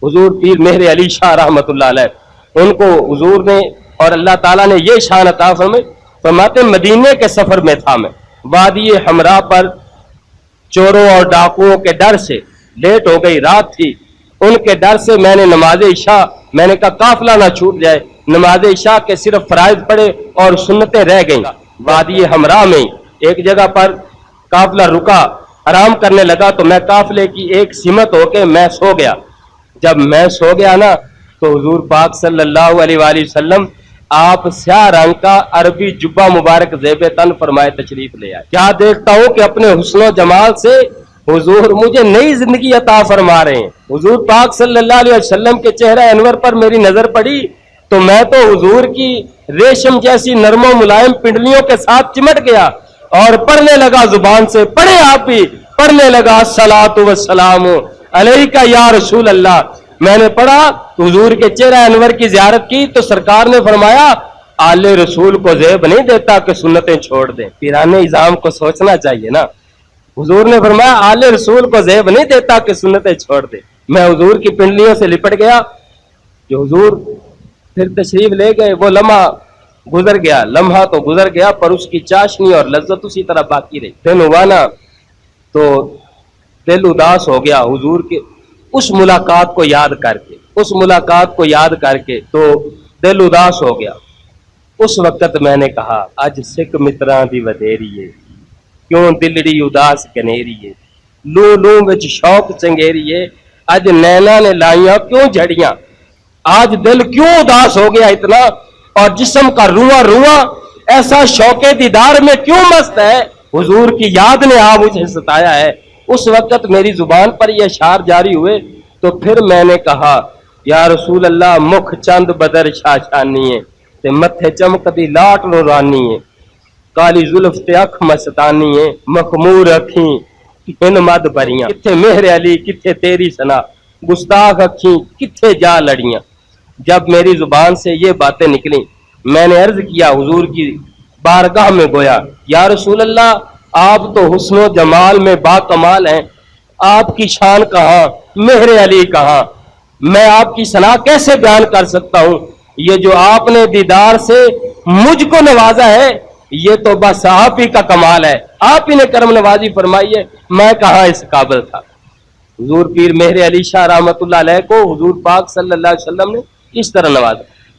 हुजूर पीर मेहर अली शाह रहमतुल्लाह अलैह, उनको हुजूर ने और अल्लाह ताला ने ये शान अता फरमाई, फरमाते मदीने के सफर में था मैं, वादी हमरा पर चोरों और डाकुओं के डर से लेट हो गई रात थी, उनके डर से मैंने नमाज इशा, मैंने कहा काफिला ना छूट जाए, नमाज इशा के सिर्फ फराइज पड़े और सुन्नतें रह गईं। वादी हमरा में एक जगह पर काफिला रुका, आराम करने लगा, तो मैं काफिले की एक सिमत होके मैं सो गया। जब मैं सो गया ना तो हुजूर पाक सल्लल्लाहु अलैहि वसल्लम आप स्याह रंग का अरबी जुब्बा मुबारक ज़ेबे तन फरमाए तशरीफ ले आए। क्या देखता हूं कि अपने हुस्न जमाल से हुजूर मुझे नई जिंदगी अता फरमा रहे हैं। हुजूर पाक सल्लल्लाहु अलैहि वसल्लम के चेहरा अनवर पर मेरी नजर पड़ी तो मैं तो हुजूर की रेशम जैसी नरमो मुलायम पिंडलियों के साथ चिमट गया और पढ़ने लगा, जुबान से पढ़े आप ही, पढ़ने लगा सलातु वस्सलाम अलैका या रसूल अल्लाह। मैंने पढ़ा, हुजूर के चेहरा अनवर की जियारत की तो सरकार ने फरमाया आले रसूल को ज़ेब नहीं देता कि सुन्नतें छोड़ दें। पीराने इज़ाम को सोचना चाहिए ना। हुजूर ने फरमाया आले रसूल को ज़ेब नहीं देता कि सुन्नतें छोड़ दे। मैं हुजूर की पिंडलियों से लिपट गया। जो हुजूर फिर तशरीफ ले गए वो लम्हा गुजर गया, लम्हा तो गुजर गया पर उसकी चाशनी और लज्जत उसी तरह बाकी रही। दिन हुआ ना तो दिल उदास हो गया हुजूर के उस मुलाकात को याद करके, उस मुलाकात को याद करके तो दिल उदास हो गया। उस वक्त मैंने कहा अज सिख मित्रां दी वधेरीए, क्यों दिलड़ी उदास कनेरीए, लू लू विच शौक चंगेरीए, अज नैना ने लाइया क्यों झड़ियां, आज दिल क्यों उदास हो गया इतना और जिस्म का रुआ रुआ ऐसा शौके दीदार में क्यों मस्त है। हुजूर की याद ने आ मुझे सताया है। उस वक्त मेरी जुबान पर ये अशार जारी हुए तो फिर मैंने कहा या रसूल अल्लाह मुख चंद बदर शाशानी है ते मथे चमकदी लाट नूरानी है, काली जुल्फ ते अख मस्तानी है, मखमूर अखी इन मद भरियां, किथे मेहर अली किथे तेरी सना, गुस्ताख अखी किथे जा लड़ियां। जब मेरी जुबान से ये बातें निकली मैंने अर्ज किया हुजूर की बारगाह में गोया या रसूल अल्लाह आप तो हुस्न जमाल में बाकमाल हैं, आपकी शान कहाँ, मेहर अली कहाँ, मैं आपकी सना कैसे बयान कर सकता हूँ। ये जो आपने दीदार से मुझको नवाजा है ये तो बस आप ही का कमाल है, आप ही ने करम नवाजी फरमाई है, मैं कहाँ इस काबिल था। हुजूर पीर मेहर अली शाह रहमतुल्लाह अलैह को हुजूर पाक सल्लल्लाहु अलैहि वसल्लम ने इस तरह नवाजा।